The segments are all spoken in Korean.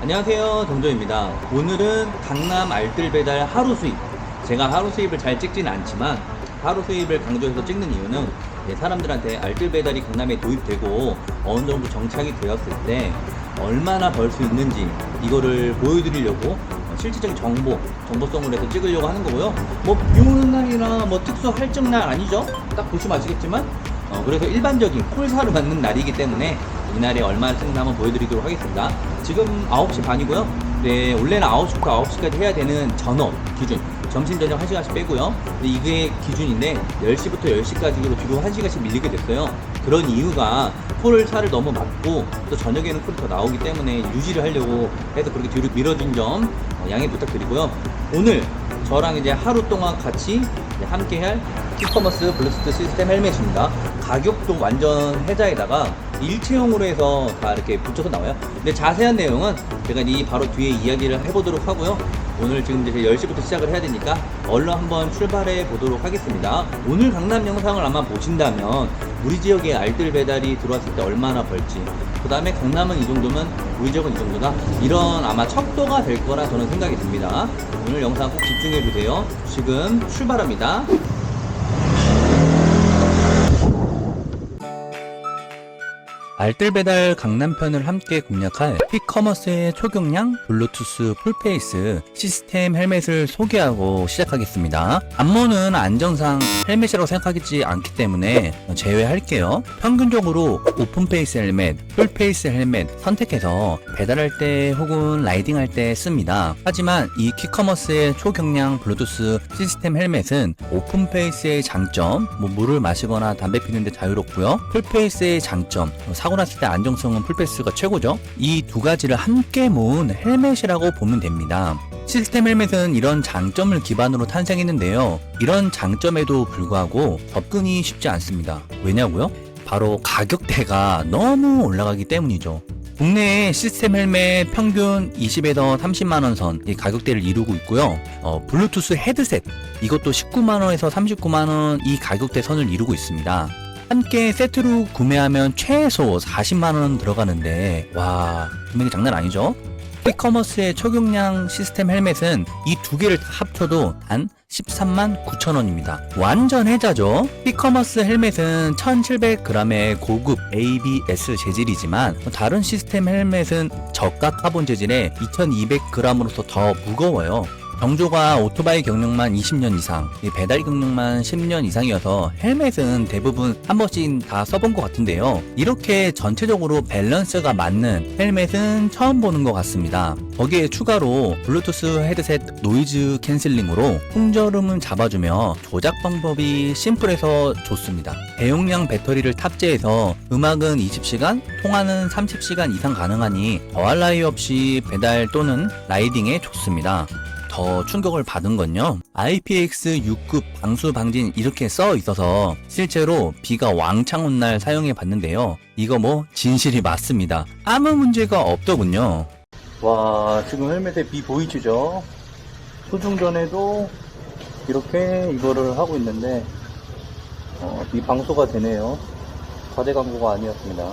안녕하세요, 동조입니다. 오늘은 강남 알뜰 배달 하루 수입. 제가 하루 수입을 잘 찍지는 않지만 하루 수입을 강조해서 찍는 이유는 사람들한테 알뜰 배달이 강남에 도입되고 어느 정도 정착이 되었을 때 얼마나 벌 수 있는지 이거를 보여드리려고 실질적인 정보성을 해서 찍으려고 하는 거고요. 비 오는 날이나 특수 할증 날 아니죠? 딱 보시면 아시겠지만 그래서 일반적인 콜사를 받는 날이기 때문에 이날에 얼마나 쓰는지 한번 보여드리도록 하겠습니다. 지금 9시 반이고요. 네, 원래는 9시부터 9시까지 해야 되는 전업 기준. 점심, 저녁 1시간씩 빼고요. 근데 이게 기준인데 10시부터 10시까지로 뒤로 1시간씩 밀리게 됐어요. 그런 이유가 콜사를 너무 맞고 또 저녁에는 콜이 더 나오기 때문에 유지를 하려고 해서 그렇게 뒤로 미뤄진 점 양해 부탁드리고요. 오늘 저랑 이제 하루 동안 같이 함께 할 키커머스 블루투스 시스템 헬멧입니다. 가격도 완전 혜자에다가 일체형으로 해서 다 이렇게 붙여서 나와요. 근데 자세한 내용은 제가 바로 뒤에 이야기를 해보도록 하고요. 오늘 지금 이제 10시부터 시작을 해야 되니까 얼른 한번 출발해 보도록 하겠습니다. 오늘 강남 영상을 아마 보신다면 우리 지역에 알뜰 배달이 들어왔을 때 얼마나 벌지, 그 다음에 강남은 이 정도면 우리 지역은 이 정도다, 이런 아마 척도가 될 거라 저는 생각이 듭니다. 오늘 영상 꼭 집중해 주세요. 지금 출발합니다. 알뜰 배달 강남편을 함께 공략할 키커머스의 초경량 블루투스 풀페이스 시스템 헬멧을 소개하고 시작하겠습니다. 안무는 안정상 헬멧이라고 생각하지 않기 때문에 제외할게요. 평균적으로 오픈페이스 헬멧, 풀페이스 헬멧 선택해서 배달할 때 혹은 라이딩할 때 씁니다. 하지만 이 키커머스의 초경량 블루투스 시스템 헬멧은 오픈페이스의 장점, 물을 마시거나 담배 피는데 자유롭고요. 풀페이스의 장점, 사고 났을 때 안정성은 풀페이스가 최고죠. 이 두 가지를 함께 모은 헬멧이라고 보면 됩니다. 시스템 헬멧은 이런 장점을 기반으로 탄생했는데요. 이런 장점에도 불구하고 접근이 쉽지 않습니다. 왜냐고요? 바로 가격대가 너무 올라가기 때문이죠. 국내의 시스템 헬멧 평균 20에서 30만원 선 이 가격대를 이루고 있고요. 블루투스 헤드셋 이것도 19만원에서 39만원 이 가격대 선을 이루고 있습니다. 함께 세트로 구매하면 최소 40만원 들어가는데 와, 금액이 장난 아니죠? 키커머스의 초경량 시스템 헬멧은 이 두 개를 다 합쳐도 단 13만 9천원입니다. 완전 혜자죠? 키커머스 헬멧은 1700g의 고급 ABS 재질이지만 다른 시스템 헬멧은 저가 카본 재질의 2200g으로서 더 무거워요. 경조가 오토바이 경력만 20년 이상, 배달 경력만 10년 이상이어서 헬멧은 대부분 한 번씩 다 써본 것 같은데요. 이렇게 전체적으로 밸런스가 맞는 헬멧은 처음 보는 것 같습니다. 거기에 추가로 블루투스 헤드셋 노이즈 캔슬링으로 풍절음을 잡아주며 조작 방법이 심플해서 좋습니다. 대용량 배터리를 탑재해서 음악은 20시간, 통화는 30시간 이상 가능하니 더할 나위 없이 배달 또는 라이딩에 좋습니다. 더 충격을 받은 건요, IPX6급 방수 방진 이렇게 써 있어서 실제로 비가 왕창 온 날 사용해 봤는데요. 이거 진실이 맞습니다. 아무 문제가 없더군요. 와, 지금 헬멧에 비 보이시죠? 소중 전에도 이렇게 이거를 하고 있는데 비 방수가 되네요. 과대 광고가 아니었습니다.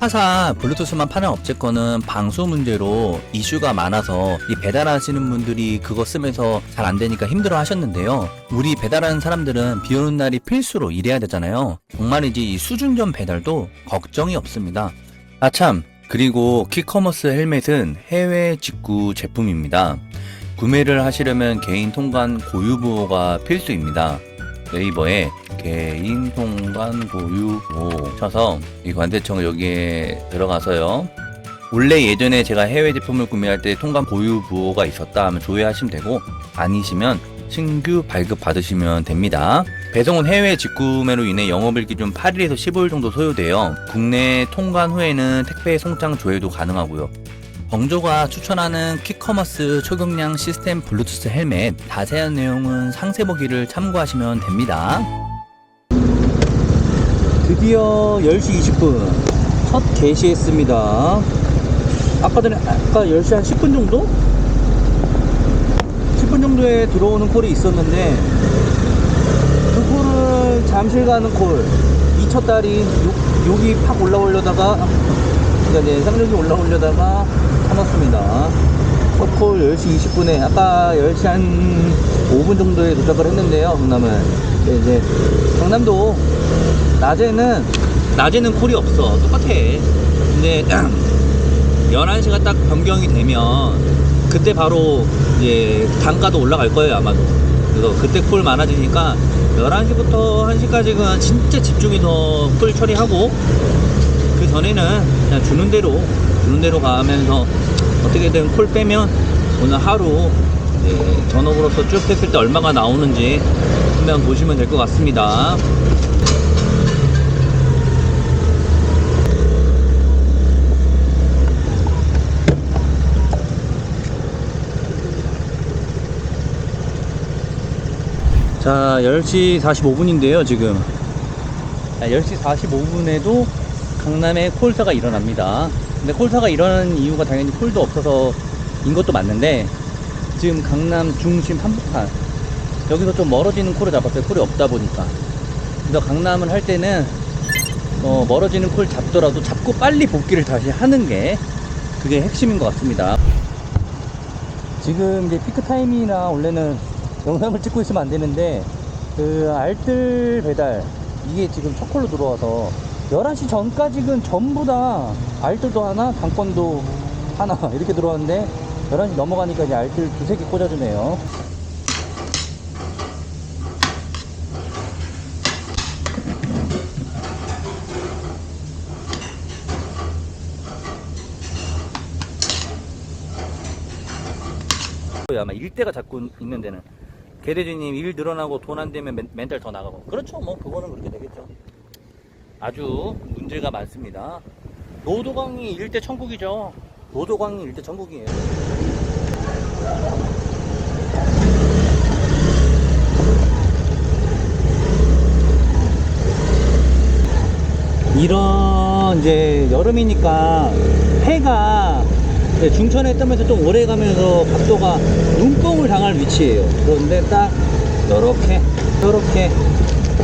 타사 블루투스만 파는 업체 거는 방수 문제로 이슈가 많아서 이 배달하시는 분들이 그거 쓰면서 잘 안되니까 힘들어 하셨는데요. 우리 배달하는 사람들은 비 오는 날이 필수로 일해야 되잖아요. 정말이지 이 수준전 배달도 걱정이 없습니다. 아참, 그리고 키커머스 헬멧은 해외 직구 제품입니다. 구매를 하시려면 개인 통관 고유 보호가 필수입니다. 네이버에 개인 통관 고유 보호 쳐서 이 관세청 여기에 들어가서요. 원래 예전에 제가 해외 제품을 구매할 때 통관 고유 보호가 있었다 하면 조회하시면 되고, 아니시면 신규 발급 받으시면 됩니다. 배송은 해외 직구매로 인해 영업일 기준 8일에서 15일 정도 소요돼요. 국내 통관 후에는 택배 송장 조회도 가능하고요. 경조가 추천하는 키커머스 초경량 시스템 블루투스 헬멧 자세한 내용은 상세 보기를 참고하시면 됩니다. 드디어 10시 20분 첫 개시했습니다. 아까 10시 한 10분 정도? 10분 정도에 들어오는 콜이 있었는데 그 콜을 잠실 가는 콜, 미쳤다리 여기 팍 올라오려다가, 그러니까 이제 쌍용이 올라오려다가 참았습니다. 콜 10시 20분에 아까 10시 한 5분 정도에 도착을 했는데요. 강남은 이제 강남도 낮에는 콜이 없어. 똑같아. 근데 11시가 딱 변경이 되면 그때 바로 이제 단가도 올라갈 거예요, 아마도. 그래서 그때 콜 많아지니까 11시부터 1시까지는 진짜 집중해서 콜 처리하고, 그 전에는 그냥 주는 대로 가면서 어떻게든 콜 빼면 오늘 하루 전업으로서 쭉 했을 때 얼마가 나오는지 한번 보시면 될 것 같습니다. 자, 10시 45분인데요, 지금. 10시 45분에도 강남에 콜사가 일어납니다. 근데 콜사가 일어나는 이유가 당연히 콜도 없어서인 것도 맞는데, 지금 강남 중심 한복판, 여기서 좀 멀어지는 콜을 잡았어요. 콜이 없다 보니까. 그래서 강남을 할 때는, 멀어지는 콜 잡더라도 잡고 빨리 복귀를 다시 하는 게, 그게 핵심인 것 같습니다. 지금 이제 피크타임이나 원래는 영상을 찍고 있으면 안 되는데, 그 알뜰 배달, 이게 지금 첫 콜로 들어와서 11시 전까지는 전부 다 알뜰도 하나, 당권도 하나 이렇게 들어왔는데 11시 넘어가니까 이제 알뜰 두세 개 꽂아주네요. 아마 일대가 자꾸 있는 데는 개대주님 일 늘어나고 돈 안 되면 멘탈 더 나가고, 그렇죠. 뭐 그거는 그렇게 되겠죠. 아주 문제가 많습니다. 노도광이 일대 천국이죠. 노도광이 일대 천국이에요. 이런 이제 여름이니까 해가 중천에 뜨면서 좀 오래 가면서 각도가 눈뽕을 당할 위치예요. 그런데 딱 요렇게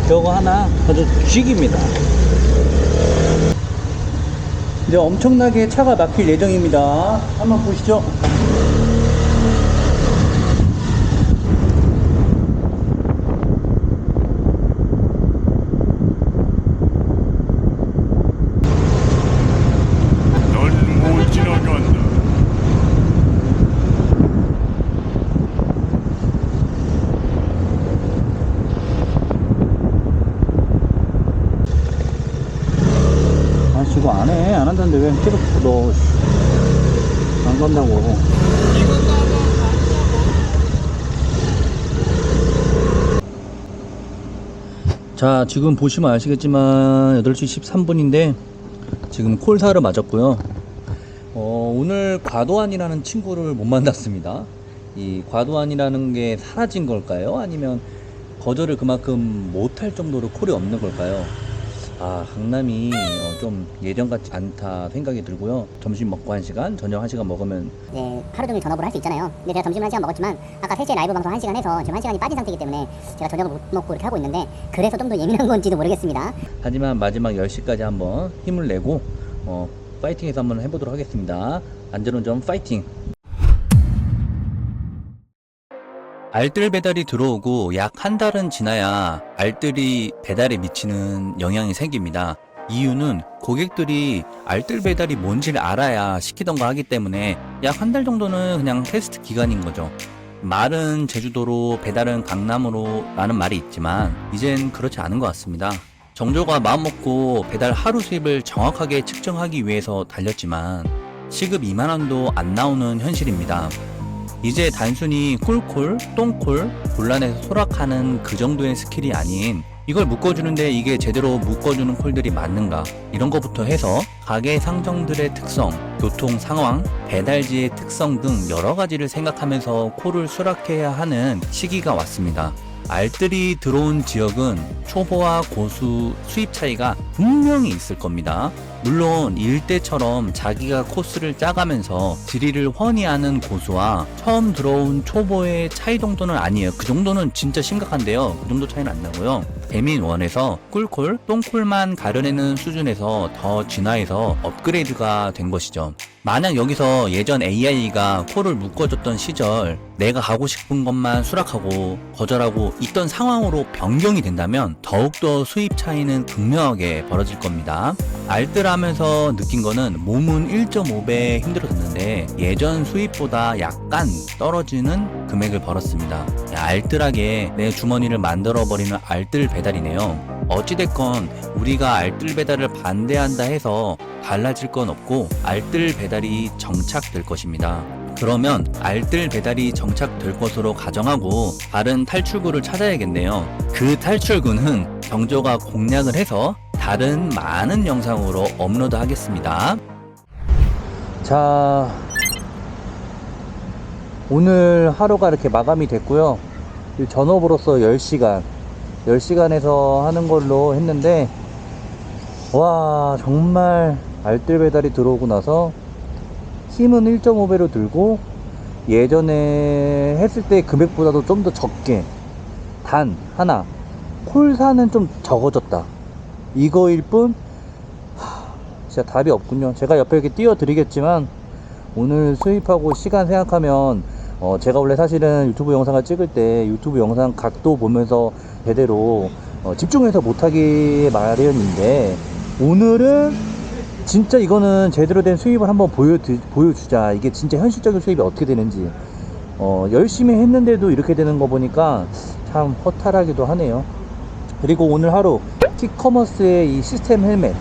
저거 하나 아주 쥐깁니다. 이제 엄청나게 차가 막힐 예정입니다. 한번 보시죠. 넌 못 지나간다. 이거 안 한다는데 왜 계속 너 안 간다고. 자, 지금 보시면 아시겠지만 8시 13분인데 지금 콜사를 맞았고요. 오늘 과도한이라는 친구를 못 만났습니다. 이 과도한이라는 게 사라진 걸까요? 아니면 거절을 그만큼 못할 정도로 콜이 없는 걸까요? 강남이 좀 예전 같지 않다 생각이 들고요. 점심 먹고 1시간, 저녁 1시간 먹으면 하루 종일 전업을 할 수 있잖아요. 근데 제가 점심을 1시간 먹었지만 아까 3시에 라이브 방송 1시간 해서 지금 1시간이 빠진 상태이기 때문에 제가 저녁을 못 먹고 이렇게 하고 있는데, 그래서 좀 더 예민한 건지도 모르겠습니다. 하지만 마지막 10시까지 한번 힘을 내고 파이팅해서 한번 해보도록 하겠습니다. 안전운전 파이팅! 알뜰 배달이 들어오고 약 한 달은 지나야 알뜰이 배달에 미치는 영향이 생깁니다. 이유는 고객들이 알뜰 배달이 뭔지를 알아야 시키던 거 하기 때문에 약 한 달 정도는 그냥 테스트 기간인 거죠. 말은 제주도로 배달은 강남으로 라는 말이 있지만 이젠 그렇지 않은 것 같습니다. 정조가 마음먹고 배달 하루 수입을 정확하게 측정하기 위해서 달렸지만 시급 2만원도 안 나오는 현실입니다. 이제 단순히 꿀콜, 똥콜, 곤란해서 소락하는 그 정도의 스킬이 아닌, 이걸 묶어주는데 이게 제대로 묶어주는 콜들이 맞는가, 이런 것부터 해서 가게 상점들의 특성, 교통 상황, 배달지의 특성 등 여러 가지를 생각하면서 콜을 수락해야 하는 시기가 왔습니다. 알뜰이 들어온 지역은 초보와 고수 수입 차이가 분명히 있을 겁니다. 물론 일대처럼 자기가 코스를 짜가면서 지리를 훤히 아는 고수와 처음 들어온 초보의 차이 정도는 아니에요. 그 정도는 진짜 심각한데요. 그 정도 차이는 안 나고요. 배민원에서 꿀콜, 똥콜만 가려내는 수준에서 더 진화해서 업그레이드가 된 것이죠. 만약 여기서 예전 AI가 코를 묶어줬던 시절 내가 가고 싶은 것만 수락하고 거절하고 있던 상황으로 변경이 된다면 더욱더 수입 차이는 극명하게 벌어질 겁니다. 알뜰하면서 느낀 거는 몸은 1.5배 힘들어졌는데 예전 수입보다 약간 떨어지는 금액을 벌었습니다. 알뜰하게 내 주머니를 만들어버리는 알뜰 배달이네요. 어찌됐건 우리가 알뜰 배달을 반대한다 해서 달라질 건 없고 알뜰 배달이 정착될 것입니다. 그러면 알뜰 배달이 정착될 것으로 가정하고 다른 탈출구를 찾아야겠네요. 그 탈출구는 경조가 공략을 해서 다른 많은 영상으로 업로드 하겠습니다. 자, 오늘 하루가 이렇게 마감이 됐고요. 전업으로서 10시간에서 하는 걸로 했는데, 와, 정말 알뜰 배달이 들어오고 나서 힘은 1.5배로 들고 예전에 했을 때 금액보다도 좀 더 적게, 단 하나, 콜사는 좀 적어졌다, 이거일 뿐. 진짜 답이 없군요. 제가 옆에 이렇게 띄워 드리겠지만 오늘 수입하고 시간 생각하면 제가 원래 사실은 유튜브 영상을 찍을 때 유튜브 영상 각도 보면서 제대로 집중해서 못하기 마련인데, 오늘은 진짜 이거는 제대로 된 수입을 한번 보여주자. 이게 진짜 현실적인 수입이 어떻게 되는지. 열심히 했는데도 이렇게 되는 거 보니까 참 허탈하기도 하네요. 그리고 오늘 하루 킥커머스의 이 시스템 헬멧,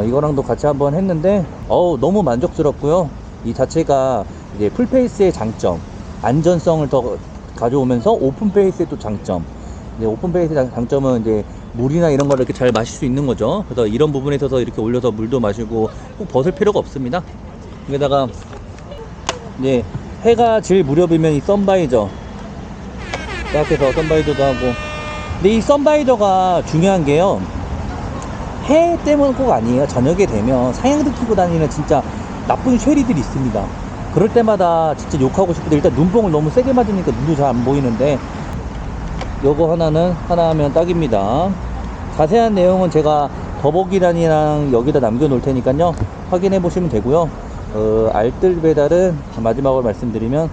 이거랑도 같이 한번 했는데 너무 만족스럽고요. 이 자체가 이제 풀페이스의 장점, 안전성을 더 가져오면서 오픈페이스의 또 장점. 이제 오픈페이스의 장점은 이제 물이나 이런 걸 이렇게 잘 마실 수 있는 거죠. 그래서 이런 부분에 있어서 이렇게 올려서 물도 마시고 꼭 벗을 필요가 없습니다. 여기다가 이제 해가 질 무렵이면 이 선바이저 딱 해서 선바이저도 하고. 근데 이 선바이저가 중요한 게요, 해 때문은 꼭 아니에요. 저녁에 되면 사양등 끼고 다니는 진짜 나쁜 쉐리들이 있습니다. 그럴 때마다 진짜 욕하고 싶은데, 일단 눈뽕을 너무 세게 맞으니까 눈도 잘 안 보이는데 요거 하나 하면 딱입니다. 자세한 내용은 제가 더보기란이랑 여기다 남겨 놓을 테니까요, 확인해 보시면 되고요. 알뜰 배달은 마지막으로 말씀드리면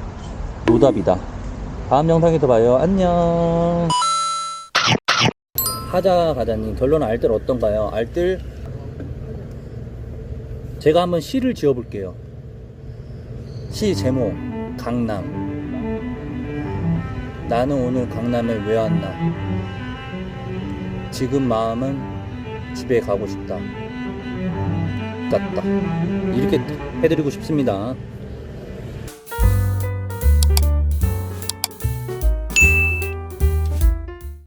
노답이다. 다음 영상에서 봐요. 안녕. 하자 가자님, 결론은 알뜰 어떤가요? 알뜰, 제가 한번 시를 지어 볼게요. 시 제목 강남. 나는 오늘 강남에 왜 왔나? 지금 마음은 집에 가고 싶다. 같다. 이렇게 해드리고 싶습니다.